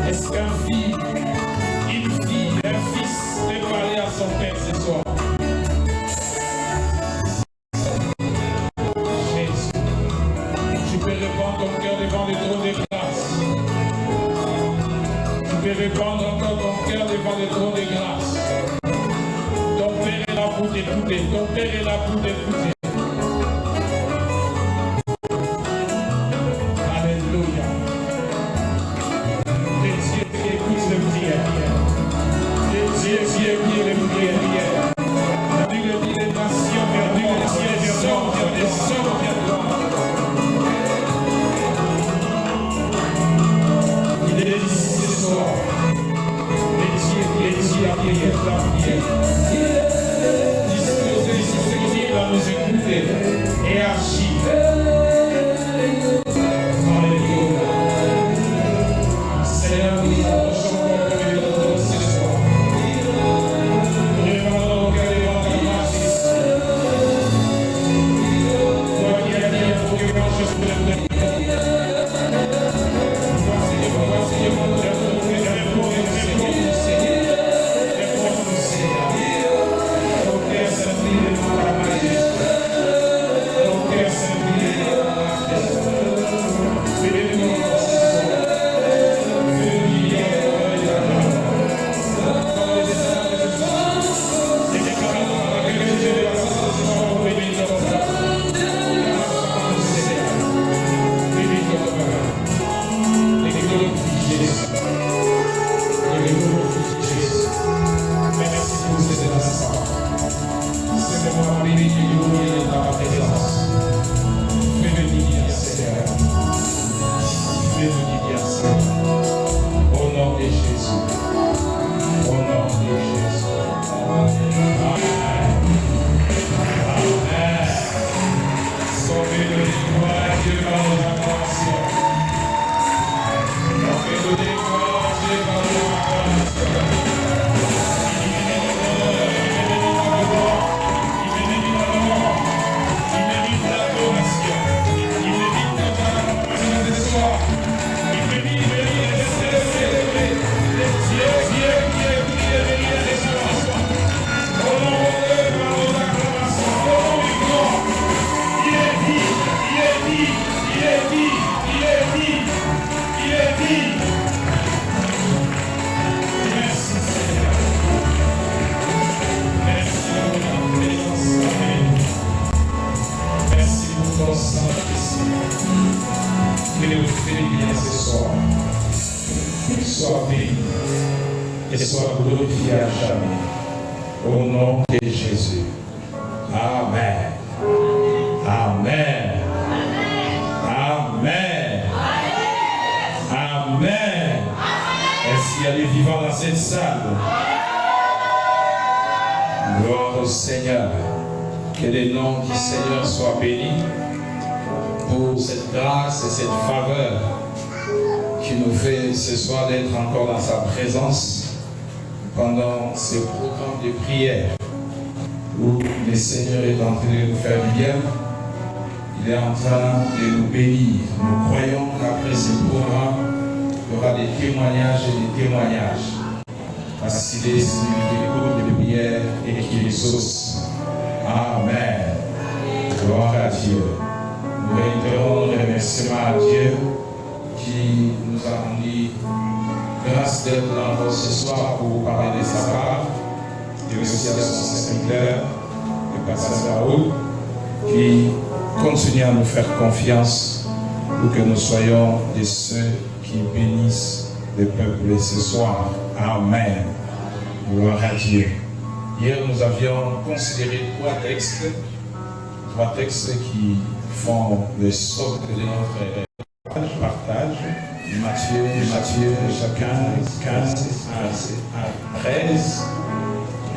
Est-ce qu'un fils, une fille, un fils peut parler à son père ce soir? Jésus, tu peux répandre ton cœur devant le trône de grâce. Tu peux répandre encore ton cœur devant le trône de grâce. Ton Père est là pour t'écouter. Ton Père est là pour t'écouter. Alléluia. Le Dieu qui écoute les prières. Le Dieu qui écoute les prières. La Bible dit les nations perdues, les cieux sortent, les sortent. Il est ici ce soir. Le Dieu qui a prié la prière. Disposé à nous écouter et agir. Alléluia. Seigneur, nous approchons comme le trône ce soir. Révélons au cœur devant ta majesté. Toi qui as dit pour que moi je sois le et soit glorifié à jamais. Au nom de Jésus. Amen. Amen. Amen. Amen. Est-ce qu'il y a des vivants dans cette salle? Gloire au Seigneur. Que le nom du Seigneur soit béni pour cette grâce et cette faveur qui nous fait ce soir d'être encore dans sa présence pendant ce programme de prière où le Seigneur est en train de nous faire du bien. Il est en train de nous bénir. Nous croyons qu'après ce programme, il y aura des témoignages et des témoignages. Parce qu'il est celui qui écoute les prières et qui les exauce. Amen. Gloire à Dieu. Nous réitérons le remerciement à Dieu qui nous a rendu grâce d'être là encore ce soir pour vous parler de sa part, et aussi à son serviteur, le pasteur Raoul, qui continue à nous faire confiance pour que nous soyons de ceux qui bénissent le peuple ce soir. Amen. Gloire à Dieu. Hier, nous avions considéré trois textes qui font le socle de notre partage. Matthieu, chacun 15 à 13.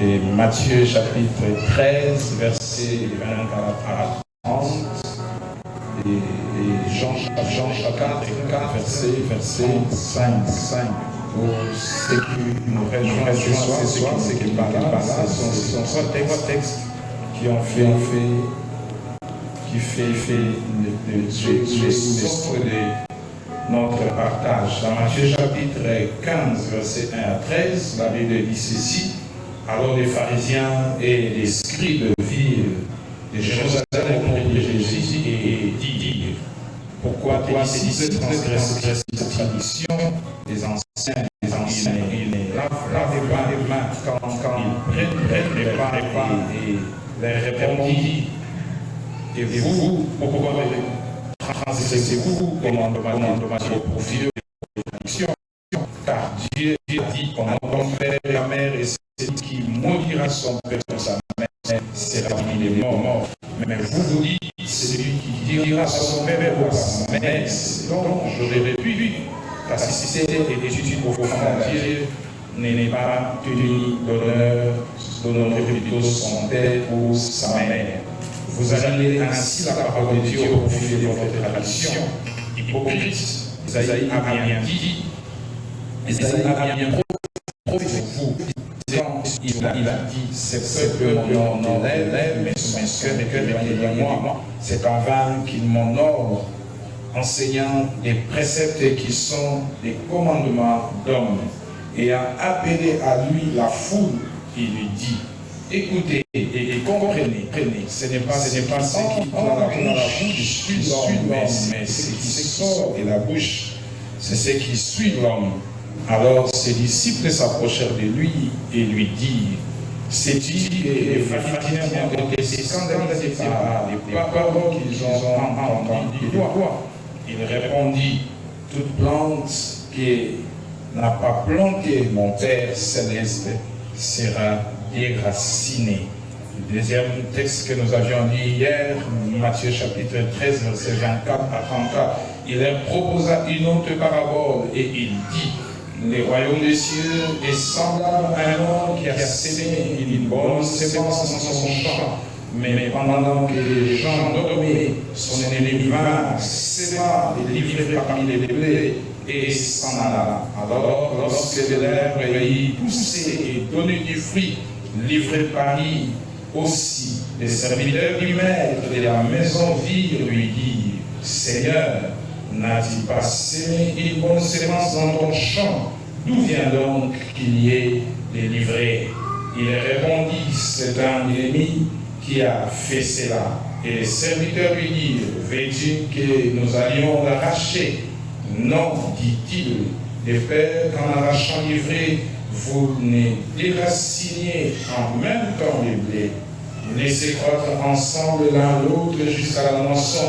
Et Matthieu chapitre 13, verset 24 à 30. Et Jean chapitre 4, verset 5. Pour ceux qui nous rejoignent ce soir, c'est que par là, ce sont trois textes qui ont fait le socle notre partage. Dans Matthieu chapitre 15, verset 1 à 13, la Bible dit ceci. Alors les pharisiens et les scribes virent de Jérusalem auprès de Jésus et dirent, pourquoi tes disciples transgressent cette tradition des anciens, ils ne lavent pas les mains quand ils prennent les repas et leur répondit, et vous, pourquoi transgressez-vous commandement au profit de la tradition? Car Dieu a dit, on ton père et la mère, et celui qui maudira son père ou sa mère sera mis les morts. Mais vous dites, celui qui dira à son père ou à sa mère, c'est donc j'aurais pu, car si c'était l'étude au fond de Dieu, n'est pas tenu d'honneur plutôt son père ou sa mère. Vous annulez ainsi la parole de Dieu au profit de votre tradition. Hypocrite, Isaïe a bien dit, Isaïe a bien profité vous. Il a dit, c'est peu mon nom élève, mais son cœur est éloigné de moi. C'est en vain qu'il m'honore, enseignant des préceptes qui sont des commandements d'hommes. Et a appelé à lui la foule, il lui dit, écoutez et comprenez, ce n'est pas ce qui entre dans la bouche qui suit l'homme, mais ce qui sort de la bouche, c'est ce qui suit l'homme. Alors ses disciples s'approchèrent de lui et lui dirent, sais-tu que les pharisiens ont été scandalisés par les paroles qu'ils ont entendues de toi? Il répondit, toute plante qui n'a pas planté mon Père céleste sera déracinée. Le deuxième texte que nous avions lu hier, Matthieu chapitre 13, verset 24 à 34, il leur proposa une autre parabole et il dit, le royaume des cieux est semblable à un homme qui a sémé une bonne sémence dans son champ. Mais pendant que les gens dormaient, son ennemi vint, séma et livré parmi les blés et s'en alla. Alors, lorsque l'herbe y poussait et donnait du fruit, livré Paris aussi, les serviteurs du maître de la maison virent lui dire, Seigneur, n'as-tu pas sémé une bonne sémence dans ton champ? D'où vient donc qu'il y ait des livrés? Il répondit, c'est un ennemi qui a fait cela. Et les serviteurs lui dirent, veux-tu que nous allions l'arracher? Non, dit-il, de peur qu'en arrachant l'ivraie, vous ne déraciniez en même temps les blés. Laissez croître ensemble l'un l'autre jusqu'à la moisson.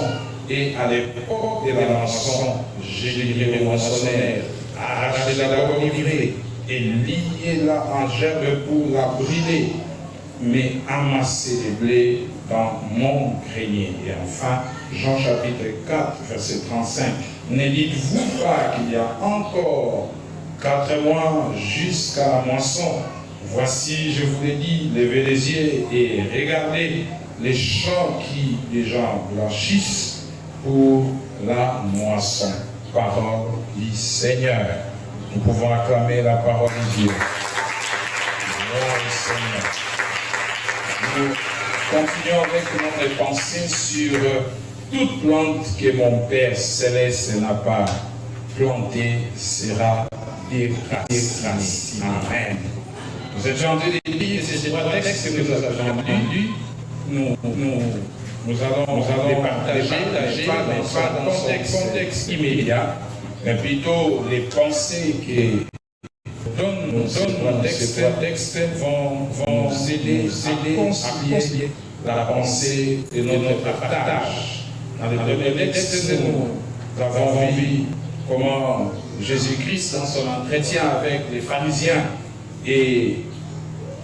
Et à l'époque de la moisson, je dirai au moissonnaire, arrachez d'abord l'ivraie et liez-la en gerbe pour la brûler, mais amassez les blés dans mon grenier. Et enfin, Jean chapitre 4, verset 35. Ne dites-vous pas qu'il y a encore 4 mois jusqu'à la moisson? Voici, je vous l'ai dit, levez les yeux et regardez les champs qui déjà blanchissent pour la moisson. Parole du Seigneur. Nous pouvons acclamer la parole de Dieu. Gloire au Seigneur. Nous continuons avec notre pensée sur toute plante que mon Père céleste n'a pas plantée sera déracinée. Amen. Nous étions en train de lire ces 3 textes que nous avons lus. Nous allons les partager, pas dans son contexte immédiat, mais plutôt les pensées que donne ces 3 textes vont nous aider à concilier la pensée de notre partage. Dans le premier texte, nous avons vu comment Jésus-Christ, dans son entretien avec les pharisiens et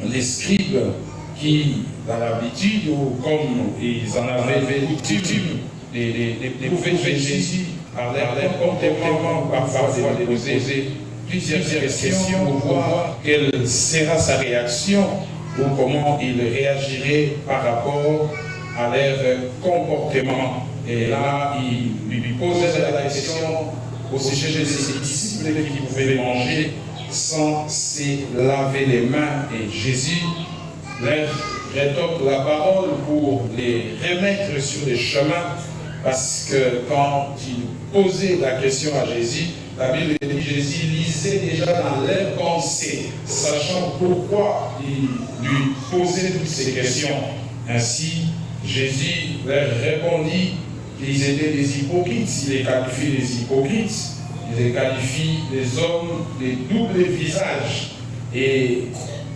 les scribes, qui, dans l'habitude, ou comme ils en avaient coutume, de prouver Jésus par leur comportement, parfois de poser plusieurs questions pour voir quelle sera sa réaction ou comment il réagirait par rapport à leur comportement. Et là, il lui posait la question au sujet de ses disciples qui pouvaient manger sans se laver les mains. Et Jésus leur rétorque la parole pour les remettre sur le chemin, Parce que quand il posait la question à Jésus, la Bible dit que Jésus lisait déjà dans leurs pensées, sachant pourquoi il lui posait toutes ces questions. Ainsi, Jésus leur répondit qu'ils étaient des hypocrites. Il les qualifie des hypocrites, il les qualifie des hommes des doubles visages. Et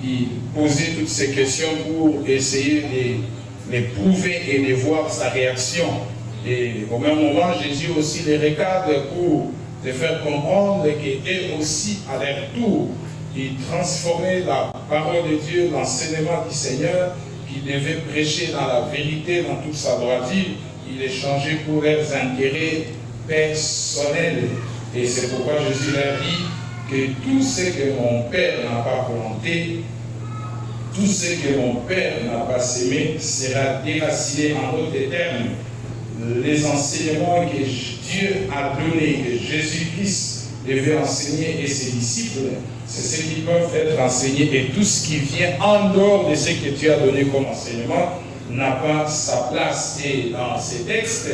il posait toutes ces questions pour essayer de les prouver et de voir sa réaction. Et au même moment, Jésus aussi les recadre pour les faire comprendre qu'eux aussi, à leur tour, ils transformaient la parole de Dieu, l'enseignement du Seigneur, qu'ils devaient prêcher dans la vérité, dans toute sa droiture. Il les changeait pour leurs intérêts personnels. Et c'est pourquoi Jésus leur dit que tout ce que mon Père n'a pas planté, tout ce que mon Père n'a pas sémé sera déraciné. En d'autres termes, les enseignements que Dieu a donnés, que Jésus-Christ devait enseigner et ses disciples, c'est ce qui peuvent être enseignés, et tout ce qui vient en dehors de ce que Dieu a donné comme enseignement n'a pas sa place. Et dans ces textes,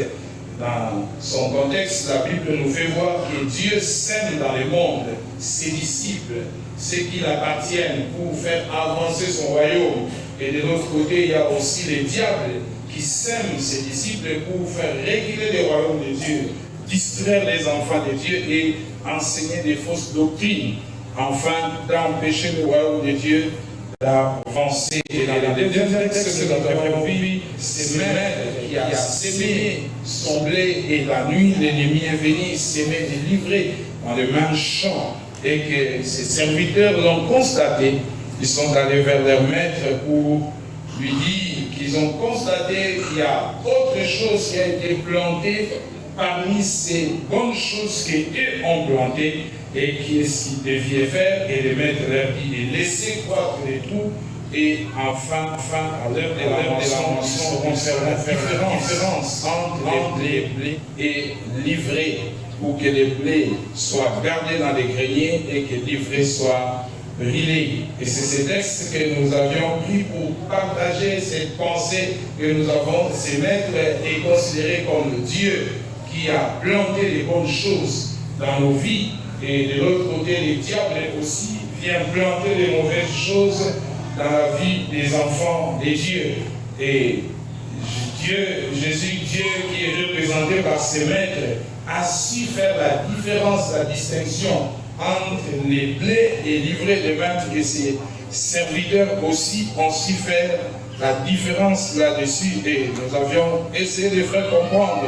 dans son contexte, la Bible nous fait voir que Dieu sème dans le monde ses disciples, ceux qui l'appartiennent, pour faire avancer son royaume. Et de l'autre côté, il y a aussi les diables qui sèment ses disciples pour faire reculer le royaume de Dieu, distraire les enfants de Dieu et enseigner des fausses doctrines, afin d'empêcher le royaume de Dieu d'avancer. Et dans le deuxième texte que nous avons vu, c'est Maître qui a sémé son blé, et la nuit, l'ennemi est venu s'aimer et livrer dans le même champ. Et que ses serviteurs l'ont constaté, ils sont allés vers leur maître pour lui dire qu'ils ont constaté qu'il y a autre chose qui a été plantée parmi ces bonnes choses qu'eux ont plantées, et qui est ce qu'ils devaient faire. Et le maître leur dit de laisser croître le tout, et enfin, à l'heure de la moisson, ils sauront faire la différence entre les blés et livrés, pour que les blés soient gardés dans les greniers et que livrés soient brûlés. Et c'est ces textes que nous avions pris pour partager cette pensée que nous avons. Ces maîtres est considéré comme Dieu qui a planté les bonnes choses dans nos vies, et de l'autre côté, les diables aussi viennent planter les mauvaises choses dans la vie des enfants de Dieu. Et Dieu, Jésus, Dieu qui est représenté par ses maîtres, a su faire la différence, la distinction entre les blés et livrés, de même que ses serviteurs aussi ont su faire la différence là-dessus. Et nous avions essayé de faire comprendre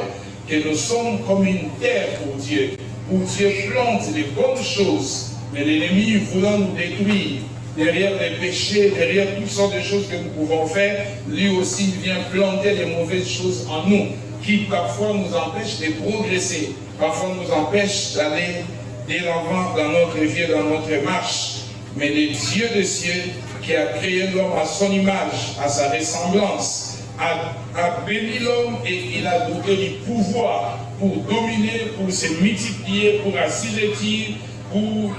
que nous sommes comme une terre pour Dieu, où Dieu plante les bonnes choses, mais l'ennemi voulant nous détruire, derrière les péchés, derrière toutes sortes de choses que nous pouvons faire, lui aussi vient planter les mauvaises choses en nous, qui parfois nous empêchent de progresser, parfois nous empêchent d'aller de l'avant dans notre vie, dans notre marche. Mais le Dieu des cieux, qui a créé l'homme à son image, à sa ressemblance, a béni l'homme, et il a donné du pouvoir pour dominer, pour se multiplier, pour assujettir, pour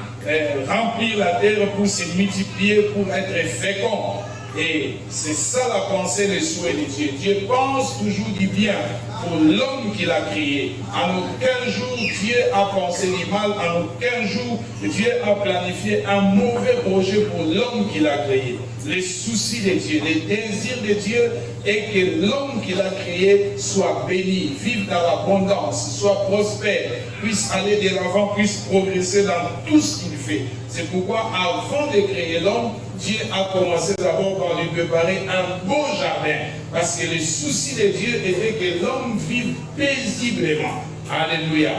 remplir la terre, pour se multiplier, pour être fécond. Et c'est ça la pensée, le souhait de Dieu. Dieu pense toujours du bien pour l'homme qu'il a créé. En aucun jour, Dieu a pensé du mal. En aucun jour, Dieu a planifié un mauvais projet pour l'homme qu'il a créé. Les soucis de Dieu, les désirs de Dieu est que l'homme qu'il a créé soit béni, vive dans l'abondance, soit prospère, puisse aller de l'avant, puisse progresser dans tout ce qu'il fait. C'est pourquoi, avant de créer l'homme, Dieu a commencé d'abord par lui préparer un beau jardin. Parce que le souci de Dieu était que l'homme vive paisiblement. Alléluia.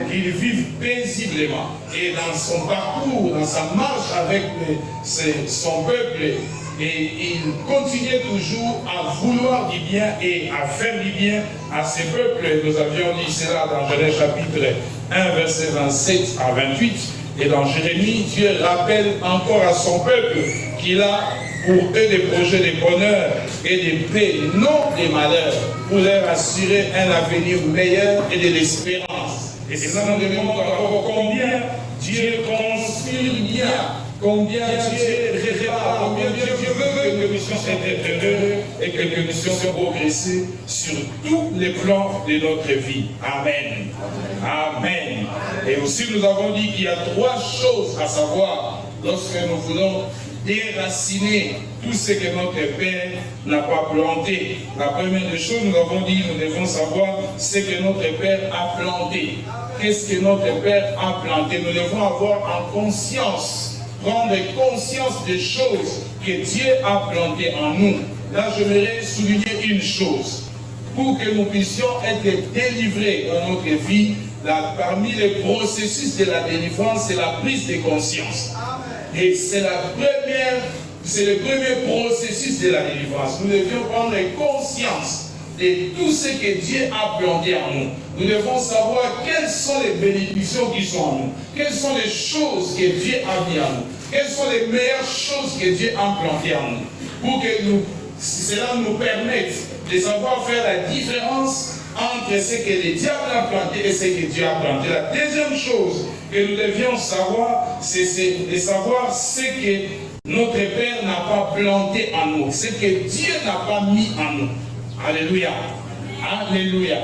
Qu'il vive paisiblement. Et dans son parcours, dans sa marche avec son peuple, et il continuait toujours à vouloir du bien et à faire du bien à ses peuples. Nous avions dit cela dans Genèse chapitre 1, verset 27 à 28. Et dans Jérémie, Dieu rappelle encore à son peuple qu'il a pour eux des projets de bonheur et de paix, non des malheurs, pour leur assurer un avenir meilleur et de l'espérance. Et cela nous demande encore combien Dieu conspire bien combien Dieu répare, combien Dieu veut que nous soyons heureux et que nous puissions progresser sur tous les plans de notre vie. Amen. Amen. Et aussi nous avons dit qu'il y a 3 choses à savoir lorsque nous voulons déraciner tout ce que notre Père n'a pas planté. La première des choses, nous avons dit, nous devons savoir ce que notre Père a planté. Qu'est-ce que notre Père a planté? Nous devons avoir en conscience, prendre conscience des choses que Dieu a plantées en nous. Là, j'aimerais souligner une chose. Pour que nous puissions être délivrés dans notre vie, là, parmi les processus de la délivrance, c'est la prise de conscience. Et c'est le premier processus de la délivrance. Nous devions prendre conscience de tout ce que Dieu a planté en nous. Nous devons savoir quelles sont les bénédictions qui sont en nous. Quelles sont les choses que Dieu a mis en nous. Quelles sont les meilleures choses que Dieu a plantées en nous. Pour que cela nous permette de savoir faire la différence entre ce que le diable a planté et ce que Dieu a planté. La deuxième chose que nous devions savoir, c'est de savoir ce que notre Père n'a pas planté en nous, ce que Dieu n'a pas mis en nous. Alléluia. Alléluia.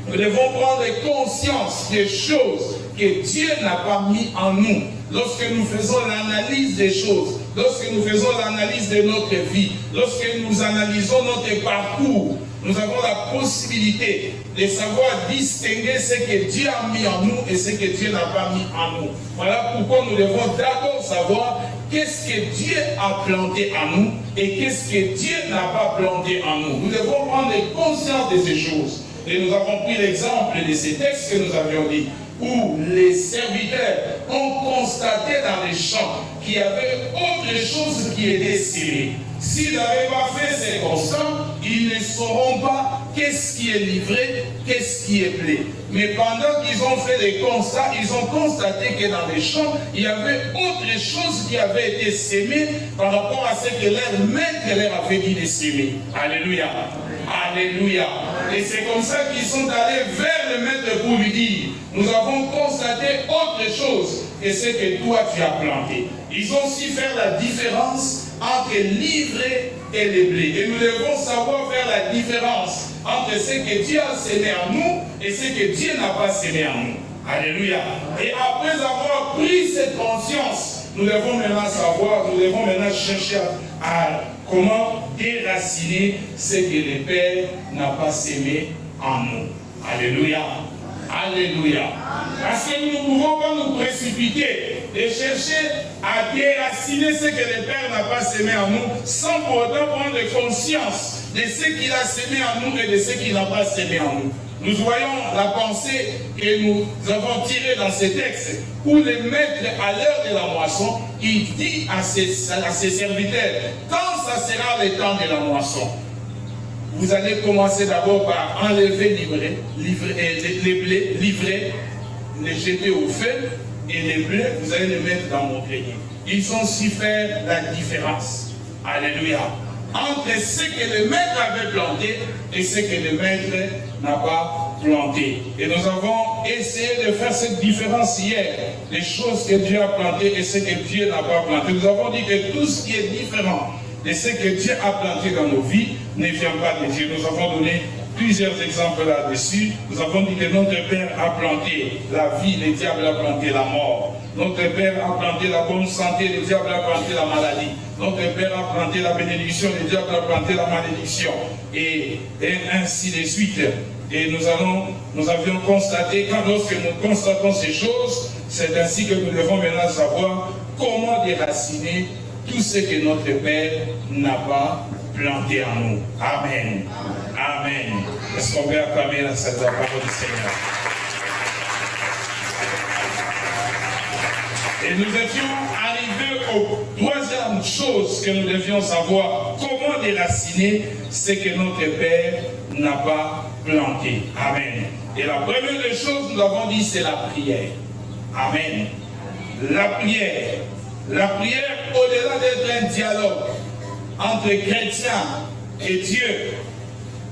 Nous devons prendre conscience des choses que Dieu n'a pas mis en nous. Lorsque nous faisons l'analyse des choses, lorsque nous faisons l'analyse de notre vie, lorsque nous analysons notre parcours, nous avons la possibilité de savoir distinguer ce que Dieu a mis en nous et ce que Dieu n'a pas mis en nous. Voilà pourquoi nous devons d'abord savoir qu'est-ce que Dieu a planté en nous et qu'est-ce que Dieu n'a pas planté en nous. Nous devons prendre conscience de ces choses. Et nous avons pris l'exemple de ces textes que nous avions dit, où les serviteurs ont constaté dans les champs qu'il y avait autre chose qui était semé. S'ils n'avaient pas fait ces constats, ils ne sauront pas qu'est-ce qui est livré, qu'est-ce qui est blé. Mais pendant qu'ils ont fait les constats, ils ont constaté que dans les champs, il y avait autre chose qui avait été sémée par rapport à ce que leur maître leur avait dit de s'aimer. Alléluia. Alléluia. Et c'est comme ça qu'ils sont allés vers le maître pour lui dire, nous avons constaté autre chose que ce que toi tu as planté. Ils ont su faire la différence entre l'ivraie et le blé. Et nous devons savoir faire la différence entre ce que Dieu a sémé en nous et ce que Dieu n'a pas sémé en nous. Alléluia. Et après avoir pris cette conscience, nous devons maintenant savoir, nous devons maintenant chercher à comment déraciner ce que le Père n'a pas sémé en nous. Alléluia. Alléluia. Parce que nous ne pouvons pas nous précipiter et chercher à déraciner ce que le Père n'a pas sémé en nous sans pour autant prendre conscience de ce qu'il a sémé en nous et de ce qu'il n'a pas sémé en nous. Nous voyons la pensée que nous avons tirée dans ces textes où le maître, à l'heure de la moisson, il dit à ses serviteurs, quand ça sera le temps de la moisson, vous allez commencer d'abord par enlever les blés, livrer, les jeter au feu, et les blés, vous allez les mettre dans mon grenier. Ils ont su faire la différence. Alléluia. Entre ce que le maître avait planté et ce que le maître n'a pas planté. Et nous avons essayé de faire cette différence hier. Les choses que Dieu a plantées et ce que Dieu n'a pas planté. Nous avons dit que tout ce qui est différent de ce que Dieu a planté dans nos vies ne vient pas de Dieu. Nous avons donné plusieurs exemples là-dessus. Nous avons dit que notre Père a planté la vie, le diable a planté la mort. Notre Père a planté la bonne santé, le diable a planté la maladie. Notre Père a planté la bénédiction, le diable a planté la malédiction. Et ainsi de suite. Et nous avions constaté, lorsque nous constatons ces choses, c'est ainsi que nous devons maintenant savoir comment déraciner tout ce que notre Père n'a pas planté en nous. Amen. Amen. Est-ce qu'on peut acclamer la parole du Seigneur? Et nous étions arrivés aux troisième chose que nous devions savoir, comment déraciner ce que notre Père n'a pas planté. Amen. Et la première des choses, nous avons dit, c'est la prière. Amen. La prière. La prière, au-delà d'être un dialogue entre chrétiens et Dieu,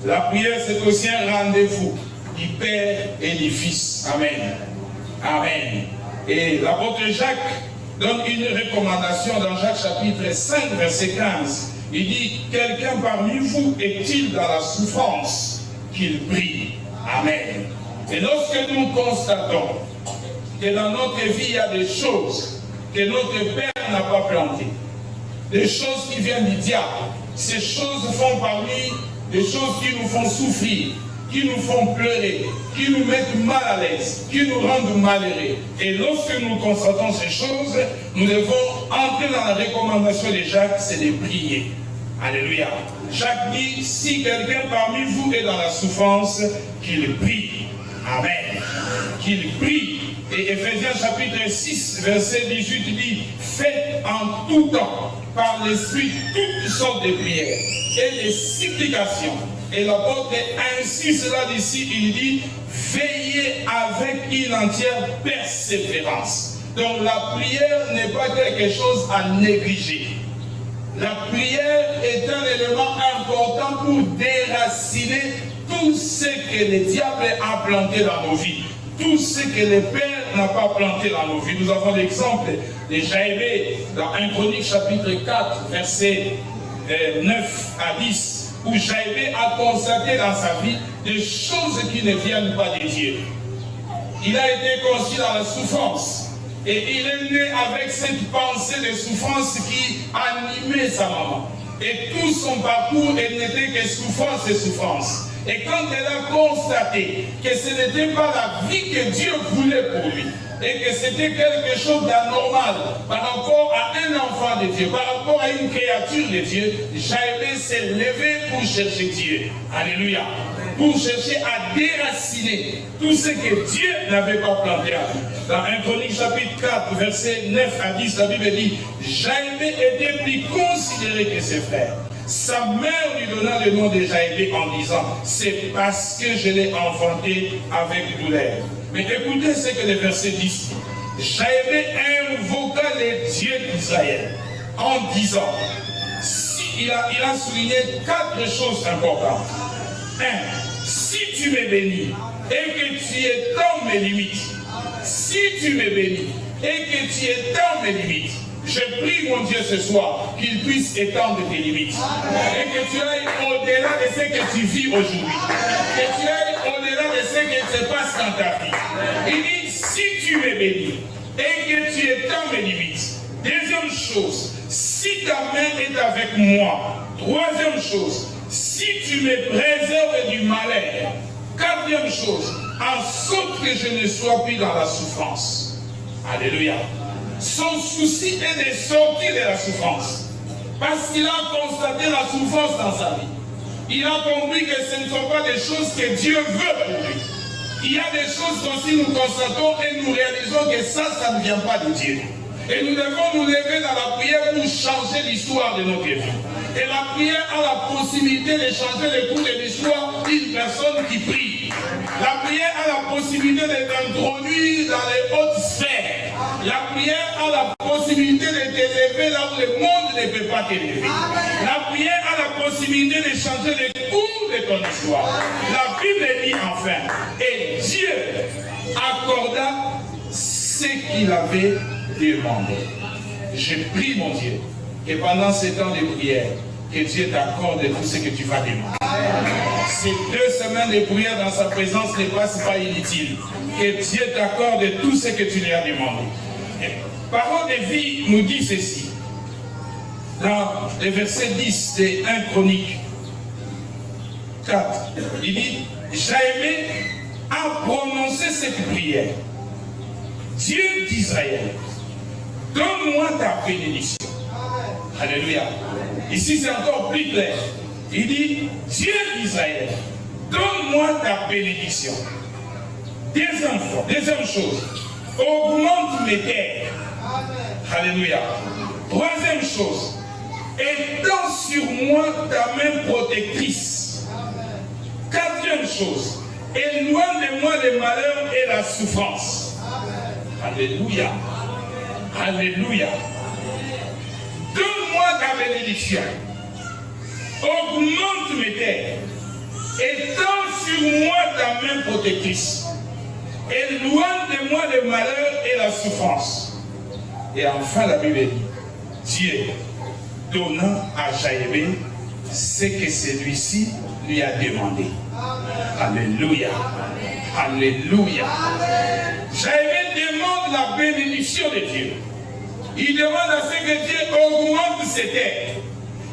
la prière, c'est aussi un rendez-vous du Père et du Fils. Amen. Amen. Et l'apôtre Jacques, donne une recommandation dans Jacques chapitre 5, verset 15. Il dit, quelqu'un parmi vous est-il dans la souffrance, qu'il prie. Amen. Et lorsque nous constatons que dans notre vie, il y a des choses que notre Père n'a pas plantées, des choses qui viennent du diable, ces choses font parmi des choses qui nous font souffrir, qui nous font pleurer, qui nous mettent mal à l'aise, qui nous rendent malheureux. Et lorsque nous constatons ces choses, nous devons entrer dans la recommandation de Jacques, c'est de prier. Alléluia. Jacques dit, si quelqu'un parmi vous est dans la souffrance, qu'il prie. Amen. Qu'il prie. Et Ephésiens chapitre 6, verset 18 dit, faites en tout temps, par l'Esprit, toutes sortes de prières et de supplications. Et l'apôtre ainsi cela d'ici, il dit, veillez avec une entière persévérance. Donc la prière n'est pas quelque chose à négliger. La prière est un élément important pour déraciner tout ce que le diable a planté dans nos vies. Tout ce que le Père n'a pas planté dans nos vies. Nous avons l'exemple de Jaébé dans 1 Chronique chapitre 4, versets 9 à 10, où Jaébé a constaté dans sa vie des choses qui ne viennent pas de Dieu. Il a été conçu dans la souffrance. Et il est né avec cette pensée de souffrance qui animait sa maman. Et tout son parcours, il n'était que souffrance et souffrance. Et quand elle a constaté que ce n'était pas la vie que Dieu voulait pour lui, et que c'était quelque chose d'anormal par rapport à un enfant de Dieu, par rapport à une créature de Dieu, Jaébé s'est levé pour chercher Dieu. Alléluia. Pour chercher à déraciner tout ce que Dieu n'avait pas planté à lui. Dans 1 Chronique chapitre 4, versets 9 à 10, la Bible dit, Jaébé était plus considéré que ses frères. Sa mère lui donna le nom de Jaébé en disant, c'est parce que je l'ai enfanté avec douleur. Mais écoutez ce que le verset dit. Jaébé invoqua les dieux d'Israël en disant, il a souligné 4 choses importantes. 1. Si tu me bénis et que tu étends mes limites, si tu me bénis et que tu étends mes limites, je prie mon Dieu ce soir qu'il puisse étendre tes limites. Et que tu ailles au-delà de ce que tu vis aujourd'hui. Que tu ailles au-delà de ce qui se passe dans ta vie. Il dit, si tu me bénis et que tu étends mes limites. Deuxième chose, si ta main est avec moi. Troisième chose, si tu me préserves du malheur. Quatrième chose, en sorte que je ne sois plus dans la souffrance. Alléluia. Son souci est de sortir de la souffrance. Parce qu'il a constaté la souffrance dans sa vie. Il a compris que ce ne sont pas des choses que Dieu veut pour lui. Il y a des choses qu'aussi nous constatons et nous réalisons que ça ne vient pas de Dieu. Et nous devons nous lever dans la prière pour changer l'histoire de notre vie. Et la prière a la possibilité de changer le cours de l'histoire d'une personne qui prie. La prière a la possibilité de t'introduire dans les hautes sphères. La prière a la possibilité de t'élever là où le monde ne peut pas t'élever. La prière a la possibilité de changer le cours de ton histoire. La Bible dit enfin, et Dieu accorda ce qu'il avait demandé. Je prie mon Dieu que pendant ces temps de prière, que Dieu t'accorde tout ce que tu vas demander. Ces 2 semaines de prière dans sa présence ne passent pas inutile. Que Dieu t'accorde tout ce que tu lui as demandé. Parole de vie nous dit ceci. Dans le verset 10 de 1 Chronique 4, il dit, Jaébé a prononcé cette prière. Dieu d'Israël, donne-moi ta bénédiction. Alléluia. Ici c'est encore plus clair. Il dit, Dieu d'Israël, donne-moi ta bénédiction. Deuxième chose, augmente mes terres. Alléluia. Troisième chose, étends sur moi ta main protectrice. Quatrième chose, éloigne de moi le malheur et la souffrance. Alléluia. Alléluia. Donne-moi ta bénédiction. Augmente mes terres. Étends sur moi ta main protectrice. Éloigne de moi le malheur et la souffrance. Et enfin, la Bible dit, Dieu donnant à Jaïré ce que celui-ci lui a demandé. Alléluia. Alléluia. Jaïré demande la bénédiction de Dieu. Il demande à ce que Dieu augmente ses terres.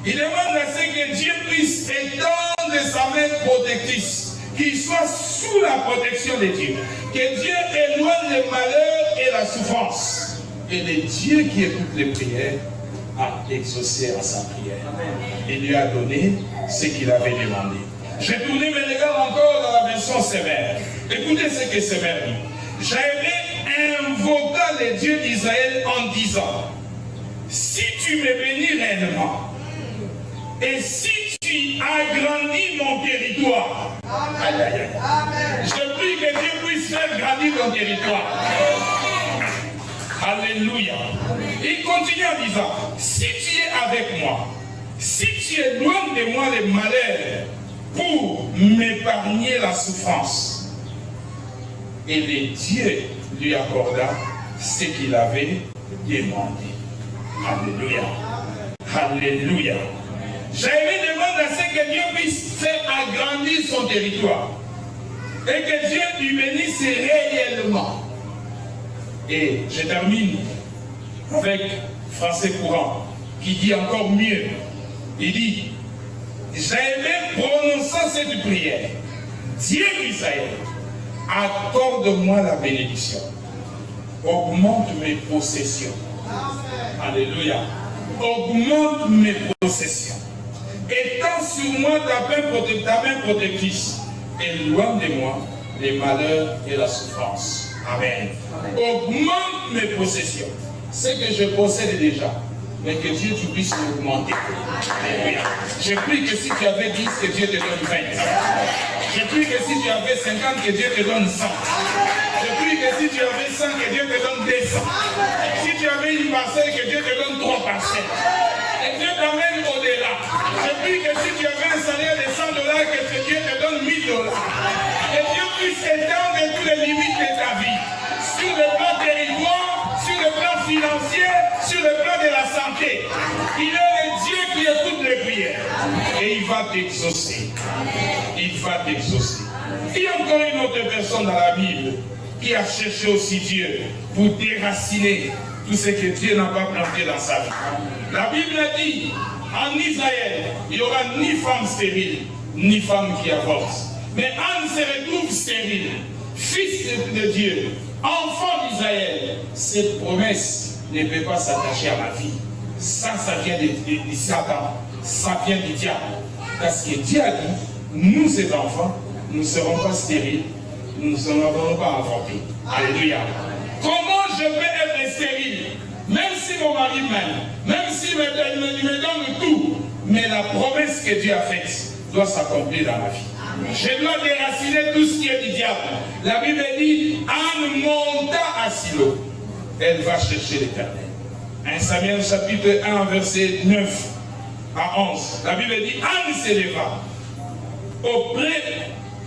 Il demande à ce que Dieu puisse étendre sa main protectrice, qu'il soit sous la protection de Dieu. Que Dieu éloigne le malheur et la souffrance. Et le Dieu qui écoute les prières a exaucé à sa prière. Il lui a donné ce qu'il avait demandé. J'ai tourné mes regards encore dans la version sévère. Écoutez ce que Sévère dit. J'avais invoqué le Dieu d'Israël en disant, si tu me bénis réellement, et si tu agrandis mon territoire, aïe, aïe, aïe. Je prie que Dieu puisse faire grandir ton territoire. Alléluia. Il continue en disant, si tu es avec moi, si tu éloignes de moi les malheurs pour m'épargner la souffrance. Et le Dieu lui accorda ce qu'il avait demandé. Alléluia. Alléluia. Jaïré demande à ce que Dieu puisse faire agrandir son territoire. Et que Dieu lui bénisse réellement. Et je termine avec Français courant, qui dit encore mieux. Il dit, Jaïré prononçant cette prière, Dieu d'Israël, accorde-moi la bénédiction. Augmente mes possessions. Alléluia. Augmente mes possessions. Étends sur moi ta main protectrice. Éloigne de moi les malheurs et la souffrance. Amen. Augmente mes possessions. Ce que je possède déjà, mais que Dieu tu puisses l'augmenter. Alléluia. Je prie que si tu avais 10, que Dieu te donne 20. Je prie que si tu avais 50, que Dieu te donne 100. Je prie que si tu avais 100, que Dieu te donne 200. Si tu avais une parcelle, que Dieu te donne 3 parcelles. Et Dieu t'amène au-delà. Je prie que si tu avais un salaire de $100, que Dieu te donne $1000. Que Dieu puisse étendre toutes les limites de ta vie. Sur le plan territoire, sur le plan financier, sur le plan de la santé. Il est le Dieu qui écoute les prières. Et il va t'exaucer. Il va t'exaucer. Il y a encore une autre personne dans la Bible qui a cherché aussi Dieu pour déraciner tout ce que Dieu n'a pas planté dans sa vie. La Bible dit, en Israël, il n'y aura ni femme stérile, ni femme qui avorte. Mais Anne se retrouve stérile, fils de Dieu, enfant d'Israël. Cette promesse ne peut pas s'attacher à ma vie. Ça vient de Satan, ça vient du diable. Parce que Dieu a dit, nous, ses enfants, nous ne serons pas stériles, nous ne serons pas avortés. Alléluia. Comment je peux être stérile? Même si mon mari m'aime, même s'il me donne tout, mais la promesse que Dieu a faite doit s'accomplir dans ma vie. Je dois déraciner tout ce qui est du diable. La Bible dit, Anne monta à Silo. Elle va chercher l'Éternel. 1 Samuel chapitre 1, verset 9 à 11. La Bible dit, Anne s'éleva auprès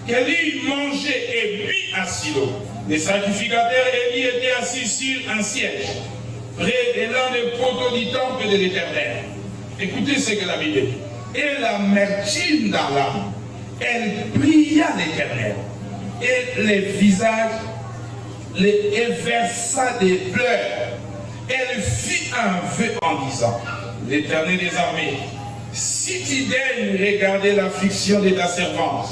qu'Élie mangeait et but à Silo. Les sacrificateurs Élie étaient assis sur un siège, près de l'un des poteaux du temple de l'Éternel. Écoutez ce que la Bible dit. Et l'amertume dans l'âme, elle pria l'Éternel, et les visages elle versa des pleurs. Elle fit un vœu en disant, l'Éternel des armées, si tu daignes regarder l'affliction de ta servante,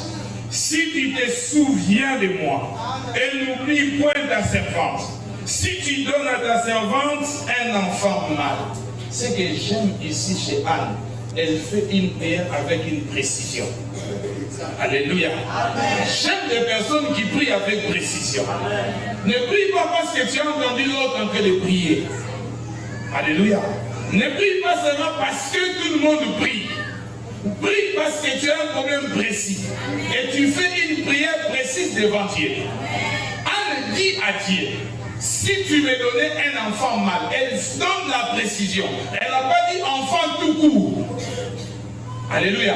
si tu te souviens de moi, et n'oublie point ta servante, si tu donnes à ta servante un enfant mâle. Ce que j'aime ici chez Anne, elle fait une prière avec une précision. Alléluia. J'aime des personnes qui prient avec précision. Ne prie pas parce que tu as entendu l'autre en train de prier. Alléluia. Ne prie pas seulement parce que tout le monde prie. Prie parce que tu as un problème précis. Et tu fais une prière précise devant Dieu. Anne dit à Dieu, si tu me donnais un enfant mâle, elle donne la précision. Elle n'a pas dit enfant tout court. Alléluia.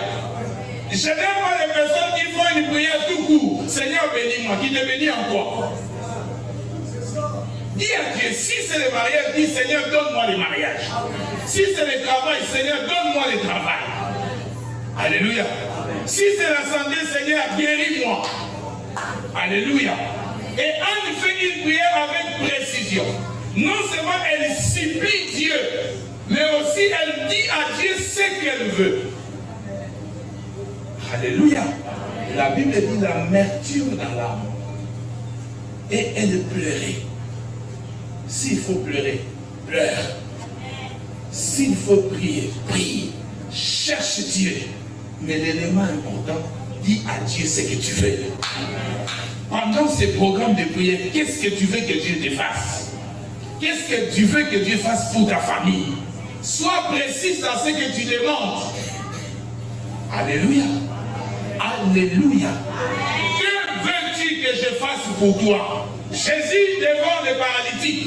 Je n'aime pas les personnes qui font une prière tout court. Seigneur, bénis-moi. Qui te bénit en quoi? Dis à Dieu, si c'est le mariage, dis Seigneur, donne-moi le mariage. Si c'est le travail, Seigneur, donne-moi le travail. Alléluia. Si c'est la santé, Seigneur, guéris-moi. Alléluia. Et Anne fait une prière avec précision. Non seulement elle supplie Dieu, mais aussi elle dit à Dieu ce qu'elle veut. Alléluia. La Bible dit l'amertume dans l'âme. Et elle pleurait. S'il faut pleurer, pleure. S'il faut prier, prie. Cherche Dieu. Mais l'élément important, dis à Dieu ce que tu veux. Pendant ces programmes de prière, qu'est-ce que tu veux que Dieu te fasse? Qu'est-ce que tu veux que Dieu fasse pour ta famille? Sois précis dans ce que tu demandes. Alléluia. Alléluia. Que veux-tu que je fasse pour toi? Jésus devant le paralytique.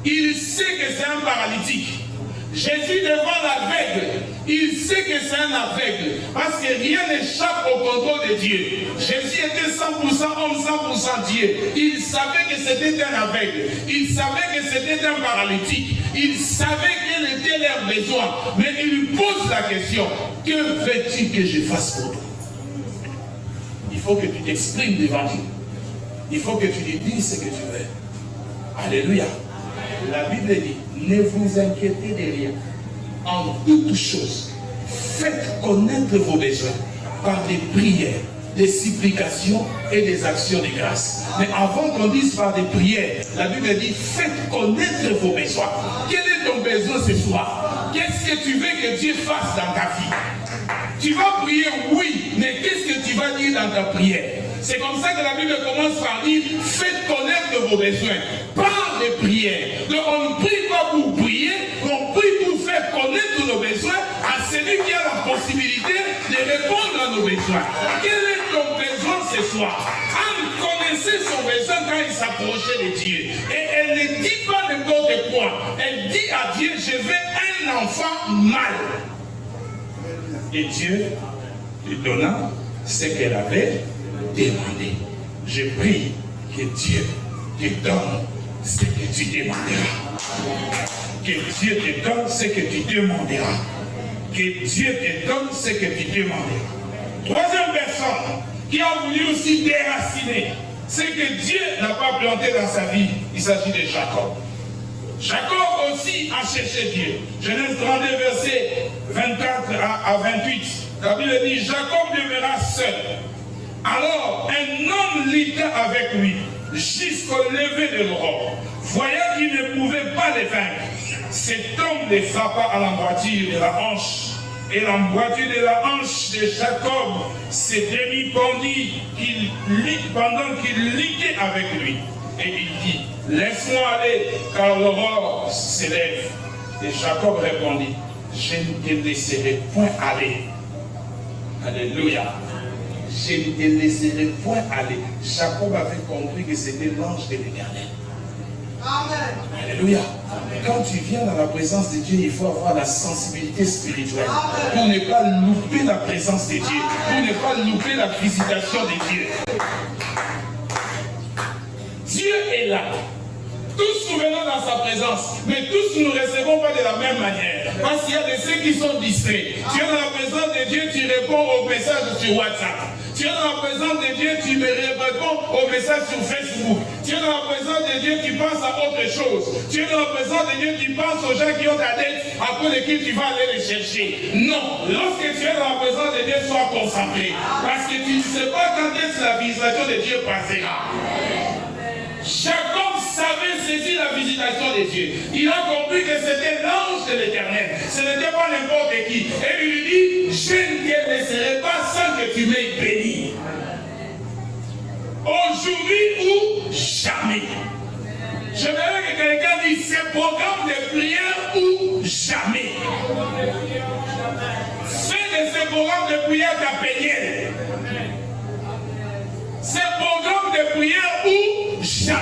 Il sait que c'est un paralytique. Jésus devant l'aveugle, il sait que c'est un aveugle, parce que rien n'échappe au contrôle de Dieu. Jésus était 100% homme, 100% Dieu. Il savait que c'était un aveugle, il savait que c'était un paralytique, il savait quel était leur besoin, mais il lui pose la question, que veux-tu que je fasse pour toi? Il faut que tu t'exprimes devant Dieu. Il faut que tu lui dises ce que tu veux. Alléluia. La Bible dit, ne vous inquiétez de rien. En toutes choses, faites connaître vos besoins par des prières, des supplications et des actions de grâce. Mais avant qu'on dise par des prières, la Bible dit, faites connaître vos besoins. Quel est ton besoin ce soir? Qu'est-ce que tu veux que Dieu fasse dans ta vie? Tu vas prier, oui, mais qu'est-ce que tu vas dire dans ta prière? C'est comme ça que la Bible commence par dire, faites connaître vos besoins par des prières. Donc on ne prie pas pour prier, on prie pour faire connaître nos besoins à celui qui a la possibilité de répondre à nos besoins. Quel est ton besoin ce soir? Anne connaissait son besoin quand il s'approchait de Dieu. Et elle ne dit pas n'importe quoi. Elle dit à Dieu, je veux un enfant mâle. Et Dieu lui donna ce qu'elle avait demandé. Je prie que Dieu te donne ce que tu demanderas. Que Dieu te donne ce que tu demanderas. Que Dieu te donne ce que tu demanderas. Troisième personne qui a voulu aussi déraciner, c'est que Dieu n'a pas planté dans sa vie. Il s'agit de Jacob. Jacob aussi a cherché Dieu. Genèse 32, verset 24 à 28. La Bible dit, Jacob demeura seul. Alors un homme lutta avec lui jusqu'au lever de l'aurore. Voyant qu'il ne pouvait pas les vaincre, cet homme les frappa à l'emboîture de la hanche. Et l'emboîture de la hanche de Jacob se demi-pendit pendant qu'il luttait avec lui. Et il dit, laisse-moi aller, car l'aurore s'élève. Et Jacob répondit, je ne te laisserai point aller. Alléluia. Je ne te laisserai point aller. Jacob avait compris que c'était l'ange de l'Éternel. Amen. Alléluia. Quand tu viens dans la présence de Dieu, il faut avoir la sensibilité spirituelle. Amen. Pour ne pas louper la présence de Dieu. Pour ne pas louper la visitation de Dieu. Dieu est là. Tous nous venons dans sa présence, mais tous nous ne recevons pas de la même manière. Parce qu'il y a de ceux qui sont distraits. Tu es dans la présence de Dieu, tu réponds aux messages sur WhatsApp. Tu es dans la présence de Dieu, tu me réponds aux messages sur Facebook. Tu es dans la présence de Dieu, tu penses à autre chose. Tu es dans la présence de Dieu, tu penses aux gens qui ont ta dette, après lesquels tu vas aller les chercher. Non, lorsque tu es dans la présence de Dieu, sois concentré. Parce que tu ne sais pas quand est-ce que la visitation de Dieu passera. Jacob savait saisir la visitation de Dieu. Il a compris que c'était l'ange de l'Éternel. Ce n'était pas n'importe qui. Et il lui dit, je ne te laisserai pas sans que tu m'aies béni. Aujourd'hui ou jamais. Je verrai que quelqu'un dise, c'est programme de prière ou jamais. Fais de ce programme de prière ta peignelle. C'est programme de prière ou jamais.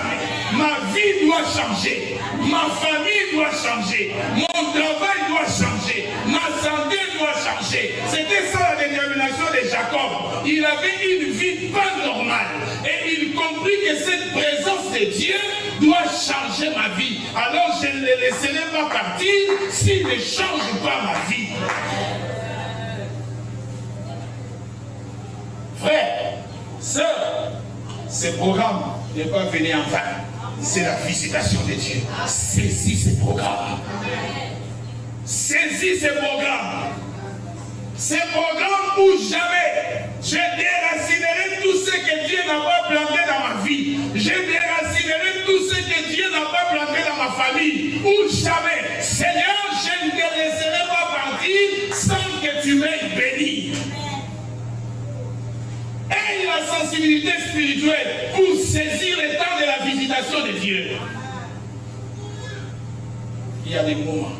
Ma vie doit changer. Ma famille doit changer. Mon travail doit changer. Ma santé doit changer. C'était ça la détermination de Jacob. Il avait une vie pas normale. Et il comprit que cette présence de Dieu doit changer ma vie, alors je ne les laisserai pas partir s'ils ne changent pas ma vie. Frère, sœur, ce programme n'est pas venu en vain. C'est la visitation de Dieu. Saisis ce programme. Saisis ce programme. Ce programme où jamais je déracinerai tout ce que Dieu n'a pas planté dans ma vie. Je déracinerai tout ce que Dieu n'a pas planté dans ma famille. Où jamais, Seigneur, je ne te laisserai pas partir sans que tu m'aies béni. Aie la sensibilité spirituelle pour saisir le temps de la visitation de Dieu. Il y a des moments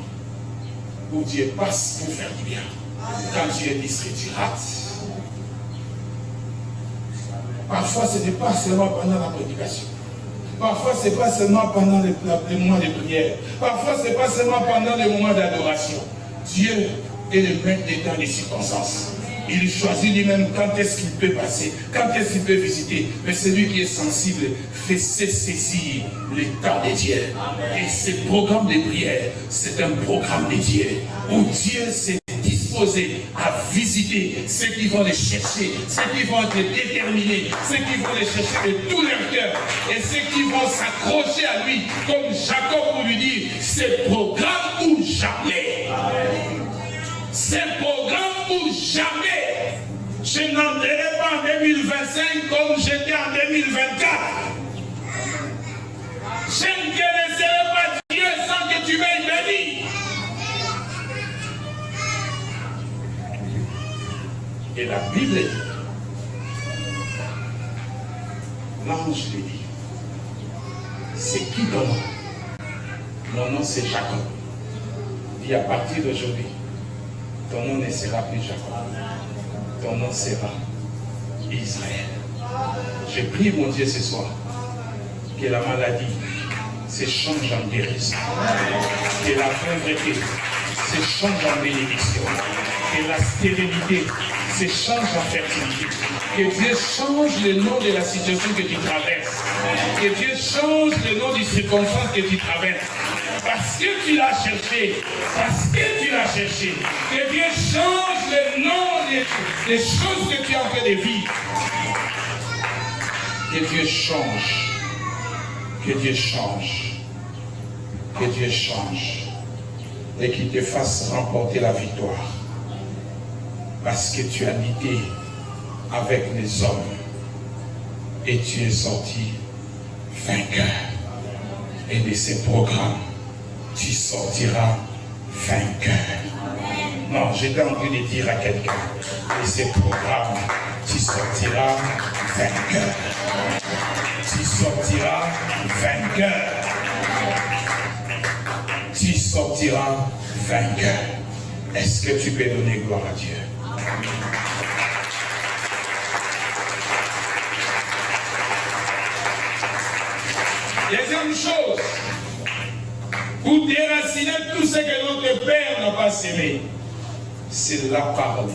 où Dieu passe pour faire du bien. Quand tu es distrait, tu rates. Parfois, ce n'est pas seulement pendant la prédication. Parfois, ce n'est pas seulement pendant les moments de prière. Parfois, ce n'est pas seulement pendant les moments d'adoration. Dieu est le maître des temps et des circonstances. Il choisit lui-même quand est-ce qu'il peut passer, quand est-ce qu'il peut visiter. Mais celui qui est sensible fait saisir le temps de Dieu. Et ce programme de prière, c'est un programme de Dieu où Dieu s'est disposé à visiter ceux qui vont les chercher, ceux qui vont être déterminés, ceux qui vont les chercher de tout leur cœur et ceux qui vont s'accrocher à lui comme Jacob pour lui dire, c'est programme ou jamais. C'est programme ou jamais. Je n'entrerai pas en 2025 comme j'étais en 2024. Je ne te laisserai pas Dieu sans que tu m'aies béni. Et la Bible dit, l'ange lui dit, c'est qui ton nom? Mon nom c'est Jacob. Et à partir d'aujourd'hui, ton nom ne sera plus Jacob. Ton nom sera Israël. Je prie mon Dieu ce soir que la maladie se change en guérison. Que la pauvreté se change en bénédiction. Que la stérilité se change en fertilité. Que Dieu change le nom de la situation que tu traverses. Que Dieu change le nom des circonstances que tu traverses. Parce que tu l'as cherché. Parce que tu l'as cherché. Que Dieu change le nom des choses que tu as fait de vivre. Que Dieu change. Que Dieu change. Que Dieu change. Et qu'il te fasse remporter la victoire. Parce que tu as lutté avec les hommes. Et tu es sorti vainqueur. Et de ces programmes, tu sortiras vainqueur. Non, j'étais en train de dire à quelqu'un, de ces programmes, tu sortiras vainqueur. Tu sortiras vainqueur. Tu sortiras vainqueur. Est-ce que tu peux donner gloire à Dieu? Deuxième chose, pour déraciner tout ce que notre Père n'a pas sémé, c'est la parole.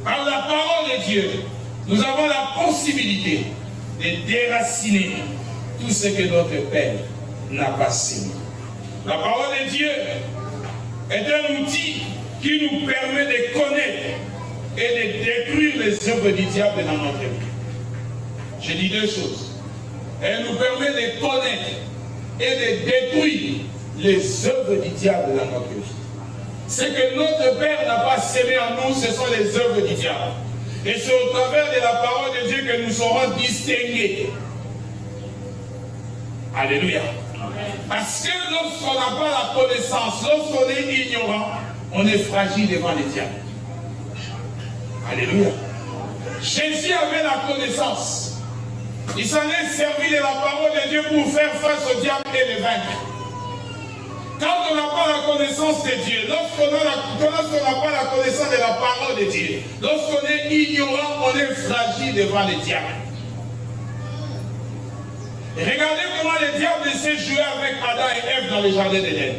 Par la parole de Dieu, nous avons la possibilité de déraciner tout ce que notre Père n'a pas sémé. La parole de Dieu est un outil qui nous permet de connaître et de détruire les œuvres du diable dans notre vie. Je dis deux choses. Elle nous permet de connaître et de détruire les œuvres du diable dans notre vie. Ce que notre Père n'a pas sémé en nous, ce sont les œuvres du diable. Et c'est au travers de la parole de Dieu que nous serons distingués. Alléluia. Parce que lorsqu'on n'a pas la connaissance, lorsqu'on est ignorant, on est fragile devant les diables. Alléluia. Jésus avait la connaissance. Il s'en est servi de la parole de Dieu pour faire face au diable et le vaincre. Quand on n'a pas la connaissance de Dieu, lorsqu'on n'a pas la connaissance de la parole de Dieu, lorsqu'on est ignorant, on est fragile devant les diables. Et regardez comment le diable s'est joué avec Adam et Ève dans le jardin d'Éden.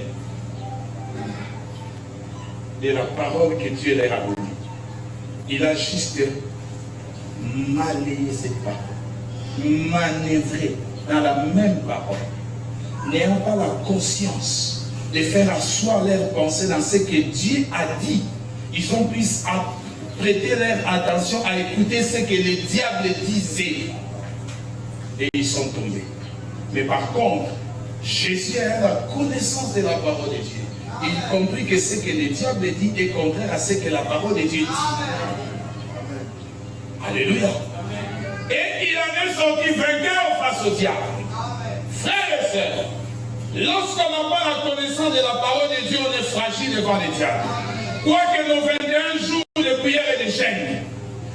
De la parole que Dieu leur a donnée. Il a juste malayé cette parole, manœuvré dans la même parole. n'ayant pas la conscience de faire asseoir leurs pensées dans ce que Dieu a dit, ils ont pu prêter leur attention à écouter ce que le diable disait. Et ils sont tombés. Mais par contre, Jésus a la connaissance de la parole de Dieu. Il comprit que ce que le diable dit est contraire à ce que la parole de Dieu dit. Alléluia. Et il en est sorti vainqueur face au diable. Frères et sœurs, lorsqu'on n'a pas la connaissance de la parole de Dieu, on est fragile devant le diable. Quoique nos 21 jours de prière et de jeûne,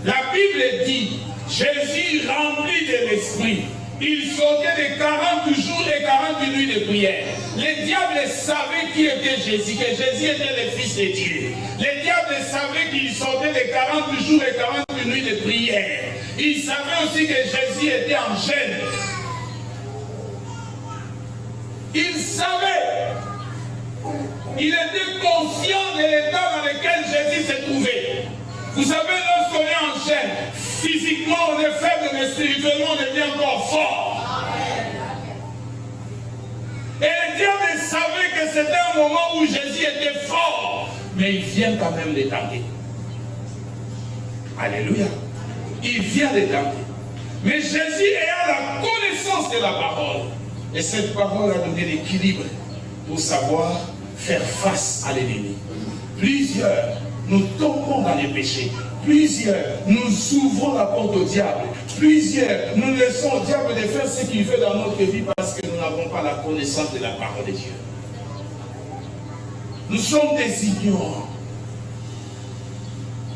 la Bible dit, Jésus rempli de l'esprit, il sortait de 40 jours et 40 nuits de prière. Le diable savait qui était Jésus, que Jésus était le Fils de Dieu. Le diable savait qu'il sortait de 40 jours et 40 nuits de prière. Il savait aussi que Jésus était en jeûne. Il savait. Il était conscient de l'état dans lequel Jésus se trouvait. Vous savez, lorsqu'on est en jeûne, physiquement on est faible, mais spirituellement on devient encore fort. Et le diable savait que c'était un moment où Jésus était fort, mais il vient quand même les tenter. Alléluia. Il vient les tenter. Mais Jésus ayant la connaissance de la parole, et cette parole a donné l'équilibre pour savoir faire face à l'ennemi. Plusieurs, nous tombons dans les péchés. Plusieurs, nous ouvrons la porte au diable. Plusieurs, nous laissons au diable de faire ce qu'il veut dans notre vie parce que nous n'avons pas la connaissance de la parole de Dieu. Nous sommes des ignorants.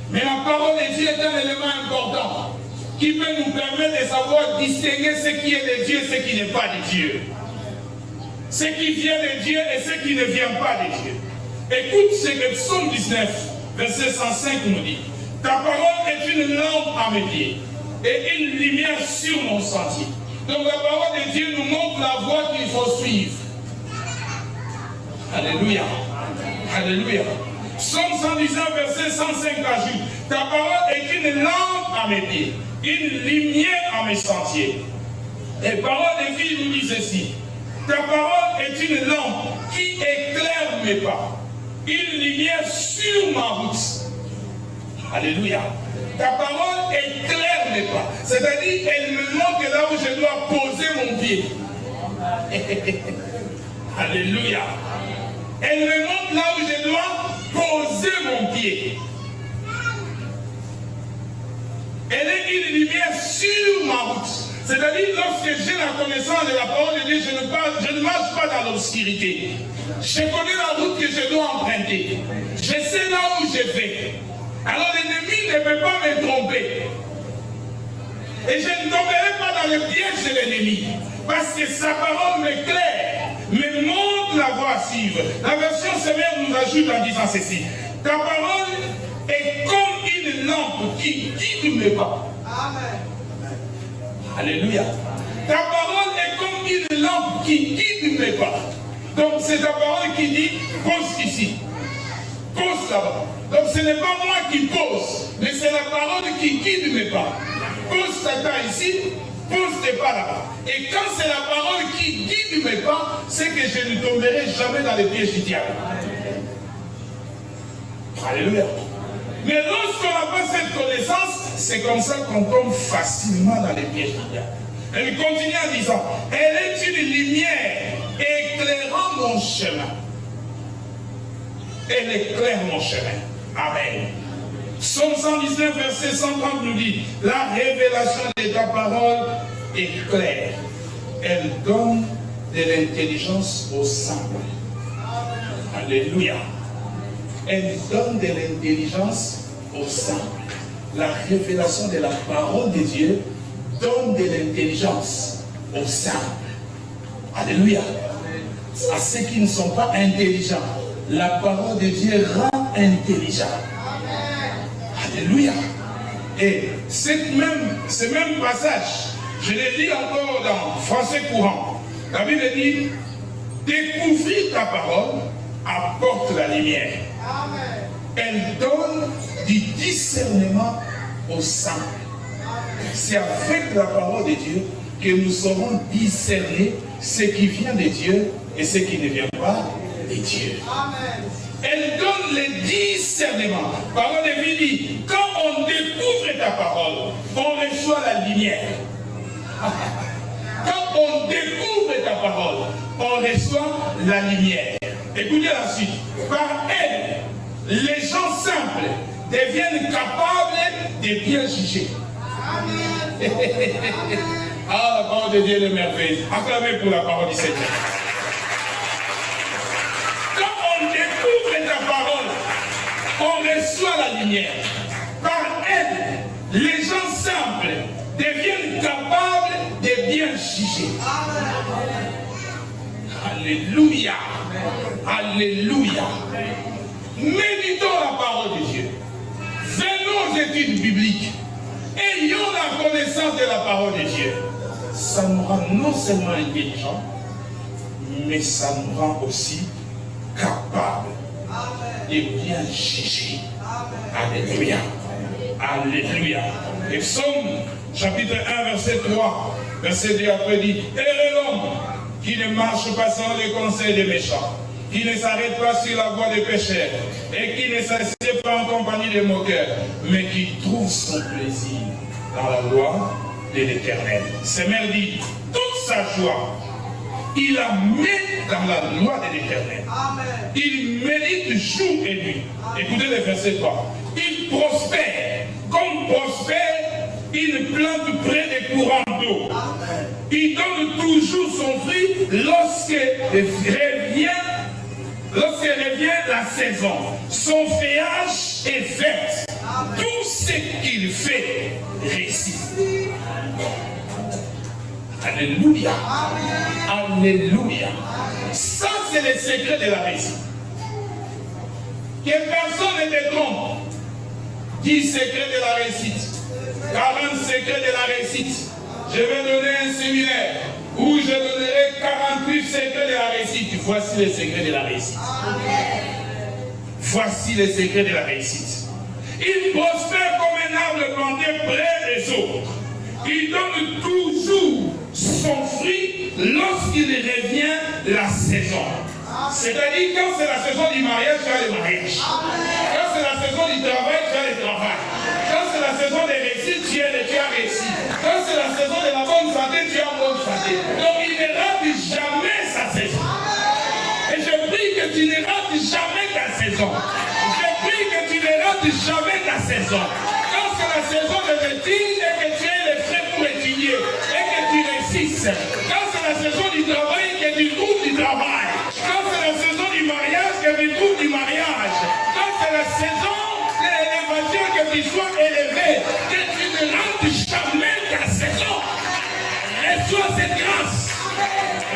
Mais la parole de Dieu est un élément important qui peut nous permettre de savoir distinguer ce qui est de Dieu et ce qui n'est pas de Dieu. Ce qui vient de Dieu et ce qui ne vient pas de Dieu. Écoute ce que Psaume 19, verset 105 nous dit. Ta parole est une lampe à mes pieds et une lumière sur mon sentier. Donc la parole de Dieu nous montre la voie qu'il faut suivre. Alléluia. Alléluia. Psaume 119, verset 105 ajoute. Ta parole est une lampe à mes pieds, une lumière à mes sentiers. Et parole de vie nous dit ceci. Ta parole est une lampe qui éclaire mes pas, une lumière sur ma route. Alléluia. Ta parole éclaire mes pas. C'est-à-dire, elle me montre là où je dois poser mon pied. Alléluia. Elle me montre là où je dois poser mon pied. Elle est une lumière sur ma route. C'est-à-dire, lorsque j'ai la connaissance de la parole de Dieu, je ne marche pas dans l'obscurité. Je connais la route que je dois emprunter. Je sais là où je vais. Alors l'ennemi ne peut pas me tromper. Et je ne tomberai pas dans le piège de l'ennemi. Parce que sa parole m'éclaire, me montre la voie à suivre. La version sévère nous ajoute en disant ceci. Ta parole est comme une lampe qui guide mes pas. Amen. Alléluia. Ta parole est comme une lampe qui guide mes pas. Donc c'est ta parole qui dit, pose ici. Pose là-bas. Donc ce n'est pas moi qui pose, mais c'est la parole qui guide mes pas. Pose ta main ici, pose tes pas là-bas. Et quand c'est la parole qui guide mes pas, c'est que je ne tomberai jamais dans les pièges du diable. Alléluia. Mais lorsqu'on n'a pas cette connaissance, c'est comme ça qu'on tombe facilement dans les pièges du diable. Elle continue en disant, elle est une lumière éclairant mon chemin. Elle éclaire mon chemin. Amen. Psaume 119, verset 130 nous dit, la révélation de ta parole est claire. Elle donne de l'intelligence aux simples. Alléluia. Elle donne de l'intelligence aux simples. La révélation de la parole de Dieu donne de l'intelligence aux simples. Alléluia. À ceux qui ne sont pas intelligents, la parole de Dieu rend intelligent. Alléluia. Et ce même passage, je l'ai dit encore dans français courant. La Bible dit, découvrir ta parole apporte la lumière. Elle donne du discernement aux simples. C'est avec la parole de Dieu que nous saurons discerner ce qui vient de Dieu et ce qui ne vient pas de Dieu. Elle donne le discernement. Parole de vie dit, quand on découvre ta parole, on reçoit la lumière. Quand on découvre ta parole, on reçoit la lumière. Écoutez la suite. Par elle, les gens simples deviennent capables de bien juger. Ah, la parole de Dieu est merveilleuse. Acclamez pour la parole du Seigneur. Quand on découvre ta parole, on reçoit la lumière. Par elle, les gens simples deviennent capables de bien juger. Alléluia. Alléluia. Méditons la parole de Dieu. Venons aux études bibliques. Ayons la connaissance de la parole de Dieu. Ça nous rend non seulement intelligents, mais ça nous rend aussi capables de bien juger. Alléluia. Alléluia. Et Psaume, chapitre 1, verset 3, verset 2 après dit, heureux l'homme qui ne marche pas sans les conseils des méchants, qui ne s'arrête pas sur la voie des pécheurs, et qui ne s'assied pas en compagnie des moqueurs, mais qui trouve son plaisir dans la loi de l'Éternel. Seigneur dit, toute sa joie, il la met dans la loi de l'Éternel. Il médite jour et nuit. Écoutez le verset 3. Il prospère, comme prospère une plante près des courants d'eau. Il donne toujours son fruit lorsque revient la saison. Son feuillage est vert. Tout ce qu'il fait réussit. Alléluia. Alléluia. Ça, c'est le secret de la réussite. Que personne ne te trompe. 10 secrets de la réussite. 40 secrets de la réussite. Je vais donner un séminaire où je donnerai 48 secrets de la réussite. Voici les secrets de la réussite. Voici les secrets de la réussite. Il prospère comme un arbre planté près des eaux. Il donne toujours son fruit lorsqu'il revient la saison. C'est-à-dire quand c'est la saison du mariage, tu as le mariage. Quand c'est la saison du travail, tu as le travail. Quand c'est la saison des réussites, tu as réussi. Quand c'est la saison de la bonne santé, tu as bonne santé. Donc il ne rate jamais sa saison. Et je prie que tu ne rates jamais ta saison. Je prie que tu ne rates jamais ta saison. Quand c'est la saison de l'étude et que tu aies les frais pour étudier et que tu réussisses. Quand c'est la saison du travail, que tu trouves du travail. Quand c'est la saison du mariage, que tu trouves du mariage. Quand c'est la saison de l'élévation, que tu sois élevé. Que tu ne rates jamais ta saison. Reçois cette grâce.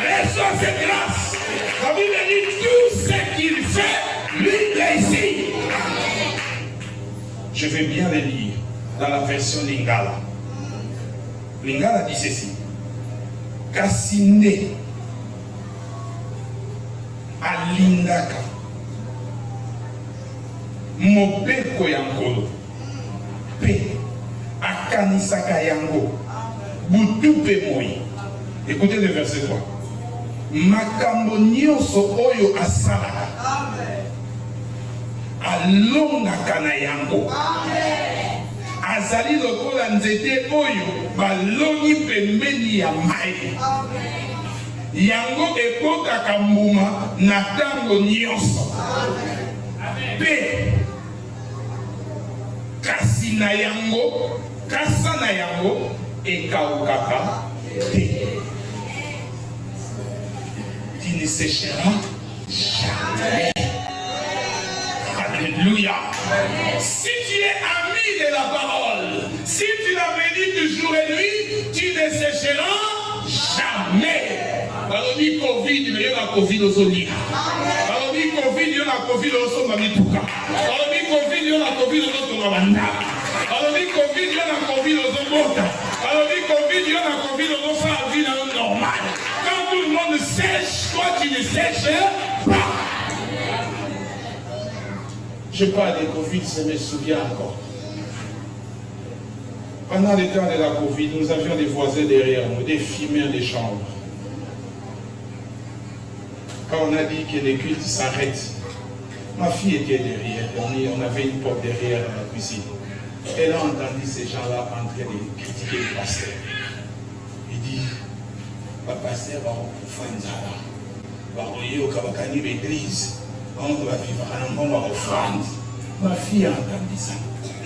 Reçois cette grâce. La Bible dit tout ce qu'il fait, lui réussit. Je vais bien le lire dans la version Lingala. Lingala dit ceci. Kasine alingaka mobeko ya nkolo pe akanisaka yango butu pe moi. Écoutez le verset 3. Makambo nyonso oyo asalaka alongaka na yango. Azali lokola nzete oyo balongi pembeni ya mai. Yango ekokaka mbuma na ntango nyonso. Pe kasi na yango, kasa na yango ekawukaka te. Tu ne sécheras jamais. Alléluia. Si tu es ami de la parole, si tu la médites jour et nuit, tu ne sécheras jamais. Balobi Covid, mais il y a Covid au Sonia. Balobi Covid, il y a Covid au Somamituka. Balobi Covid, il y a Covid au Somamanda. Balobi Covid, il y a Covid au Somota. Balobi Covid, il y a Covid au Somamanda normal. Quand tout le monde sèche, toi tu ne sèches pas. Je parle de Covid, je me souviens encore. Pendant le temps de la Covid, nous avions des voisins derrière nous, des fumeurs des chambres. Quand on a dit que les cultes s'arrêtent, ma fille était derrière, on avait une porte derrière la cuisine. Elle a entendu ces gens-là en train de critiquer le pasteur. Il dit, le pasteur va faire une zara, va envoyer au Kabakani l'église, on va vivre un moment offrande. Ma fille a entendu ça.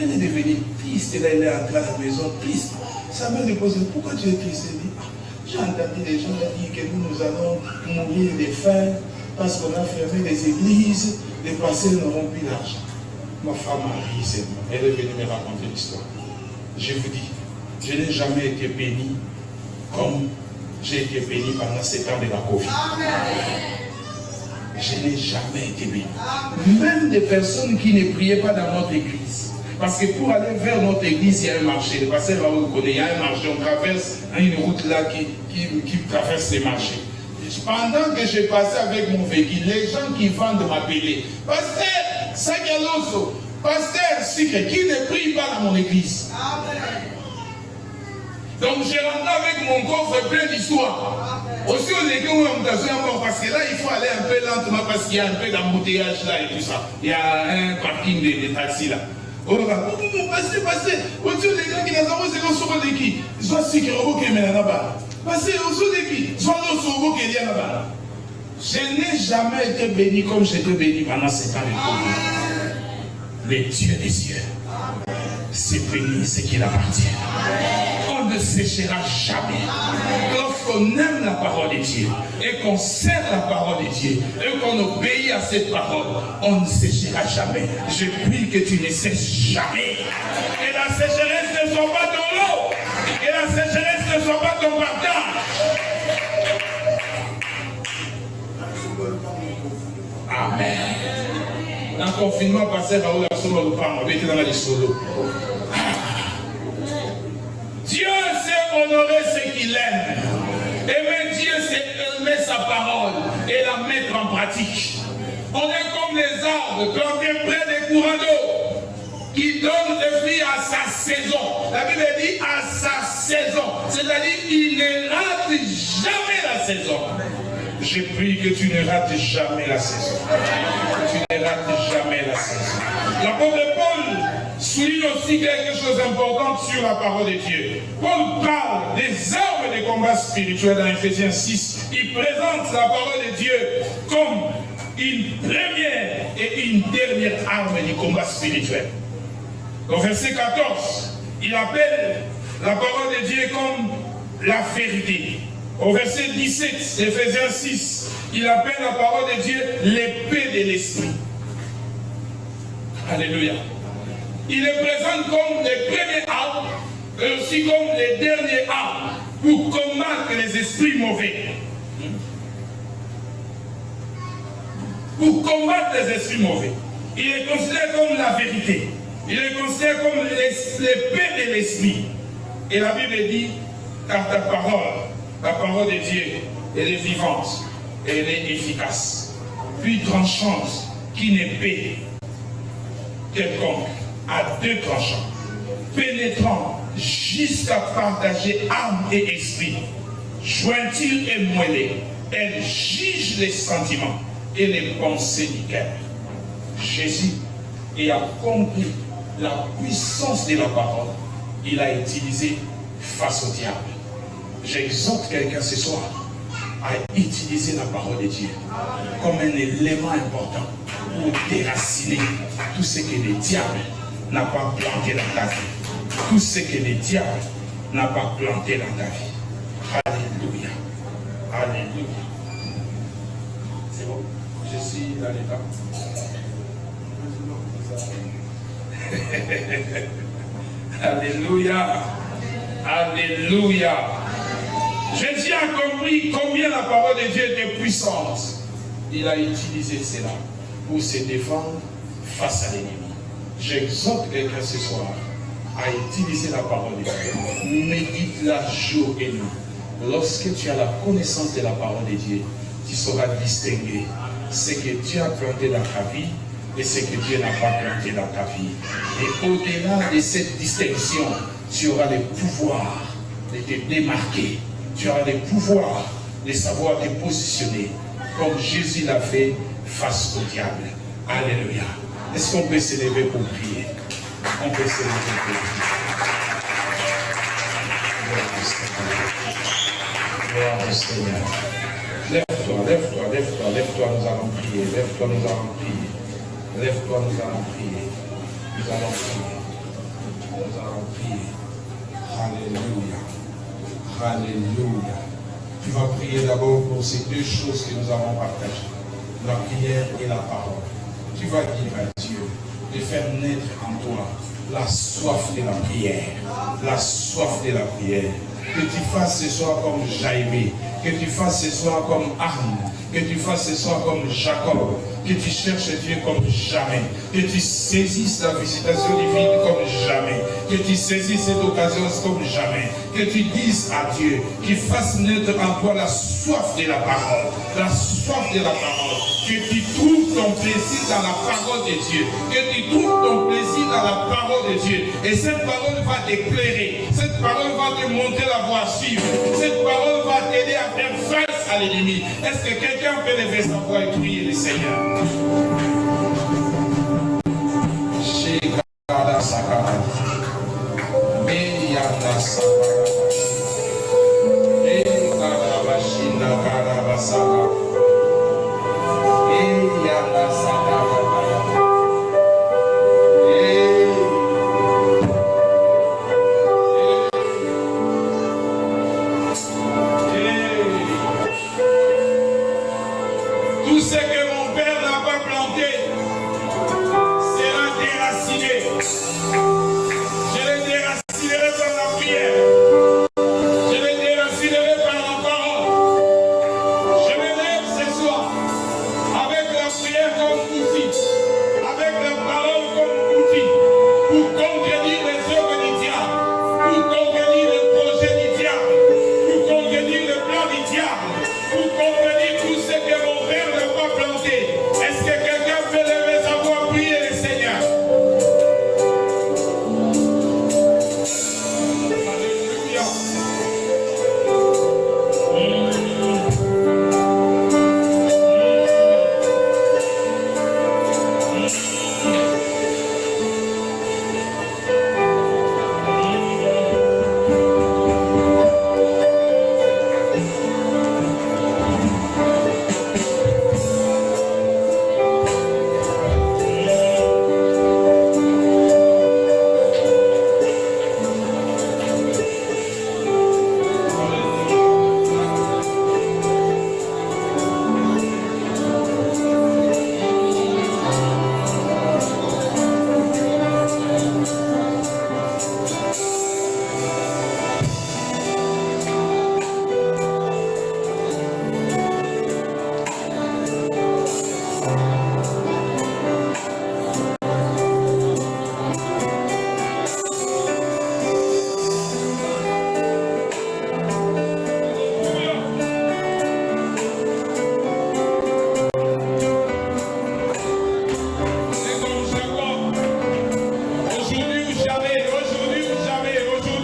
Elle est devenue triste, elle est entrée à la maison triste. Sa mère lui pose, pourquoi tu es triste? Elle dit, j'ai entendu les gens dire que nous allons mourir de faim parce qu'on a fermé les églises, les pasteurs n'auront plus d'argent. Ma femme a ri seulement. Elle est venue me raconter l'histoire. Je vous dis, je n'ai jamais été béni comme j'ai été béni pendant 7 ans de la Covid. Je n'ai jamais été béni. Même des personnes qui ne priaient pas dans notre église. Parce que pour aller vers notre église, il y a un marché. Le pasteur va vous connaître, il y a un marché. On traverse une route là qui traverse les marchés. Pendant que je passais avec mon véhicule, les gens qui vendent m'appelaient. Pasteur, Sagaloso, pasteur Sikre, qui ne prie pas dans mon église. Donc je rentre avec mon coffre plein d'histoires. Aussi aux églises, parce que là, il faut aller un peu lentement parce qu'il y a un peu d'embouteillage là et tout ça. Il y a un parking de taxis là. Oh, pasteur, aussi aux églises qui n'ont pas de sur les qui. Soit Sikre, qui est là-bas. Parce que je n'ai jamais été béni comme j'étais béni pendant 7 ans de Covid. Le Dieu des cieux, c'est béni ce qu'il appartient. On ne séchera jamais. Lorsqu'on aime la parole de Dieu et qu'on sert la parole de Dieu et qu'on obéit à cette parole, on ne séchera jamais. Je prie que tu ne sèches jamais. Et la sécheresse ne soit pas dans l'eau. Et la sécheresse ne soit pas ton partage. Amen. Dans le confinement, passer à Ola Solo, on était dans la solo. Dieu sait honorer ce qu'il aime. Aimer Dieu, c'est aimer sa parole et la mettre en pratique. On est comme les arbres plantés près des courants d'eau qui donnent des fruits à sa saison. La Bible dit à sa saison. C'est-à-dire qu'il ne rate jamais la saison. Je prie que tu ne rates jamais la saison. Que tu ne rates jamais la saison. L'apôtre Paul souligne aussi quelque chose d'important sur la parole de Dieu. Paul parle des armes de combat spirituel dans Ephésiens 6. Il présente la parole de Dieu comme une première et une dernière arme du combat spirituel. Au verset 14, il appelle la parole de Dieu comme la vérité. Au verset 17, Ephésiens 6, il appelle la parole de Dieu l'épée de l'esprit. Alléluia. Il les présente comme les premières armes et aussi comme les dernières armes pour combattre les esprits mauvais. Pour combattre les esprits mauvais. Il est considéré comme la vérité. Il est considéré comme l'épée de l'esprit. Et la Bible dit, car ta parole, la parole de Dieu, elle est vivante, elle est efficace, puis tranchante, qui n'est épée quelconque, à 2 tranchants, pénétrant jusqu'à partager âme et esprit, jointure et moellée. Elle juge les sentiments et les pensées du cœur. Jésus ayant compris la puissance de la parole, il a utilisé face au diable. J'exhorte quelqu'un ce soir à utiliser la parole de Dieu comme un élément important pour déraciner tout ce que le diable n'a pas planté dans ta vie. Tout ce que le diable n'a pas planté dans ta vie. Alléluia. Alléluia. C'est bon. Je suis dans l'état. Alléluia. Alléluia. Jésus a compris combien la parole de Dieu était puissante. Il a utilisé cela pour se défendre face à l'ennemi. J'exhorte quelqu'un ce soir à utiliser la parole de Dieu. Médite-la jour et nuit. Lorsque tu as la connaissance de la parole de Dieu, tu sauras distinguer ce que Dieu a planté dans ta vie et ce que Dieu n'a pas planté dans ta vie. Et au-delà de cette distinction, tu auras le pouvoir de te démarquer. Tu auras le pouvoir de savoir te positionner comme Jésus l'a fait face au diable. Alléluia. Est-ce qu'on peut s'élever pour prier? On peut s'élever pour prier. Gloire au Seigneur. Lève-toi, lève-toi, lève-toi, lève-toi, nous allons prier. Lève-toi, nous allons prier. Lève-toi, nous allons prier. Nous allons prier. Nous allons prier. Alléluia. Alléluia. Tu vas prier d'abord pour ces deux choses que nous avons partagées. La prière et la parole. Tu vas dire à Dieu de faire naître en toi la soif de la prière. La soif de la prière. Que tu fasses ce soir comme Jaïmé. Que tu fasses ce soir comme Arne. Que tu fasses ce soir comme Jacob. Que tu cherches Dieu comme jamais. Que tu saisisses la visitation divine comme jamais. Que tu saisisses cette occasion comme jamais. Que tu dises à Dieu qu'il fasse naître en toi la soif de la parole. La soif de la parole. Que tu trouves ton plaisir dans la parole de Dieu. Que tu trouves ton plaisir dans la parole de Dieu. Et cette parole va t'éclairer. Cette parole va te montrer la voie à suivre. Cette parole va t'aider à faire face à l'ennemi. Est-ce que quelqu'un peut lever sa voix et prier le Seigneur? Tout ce que mon père n'a pas planté sera déraciné.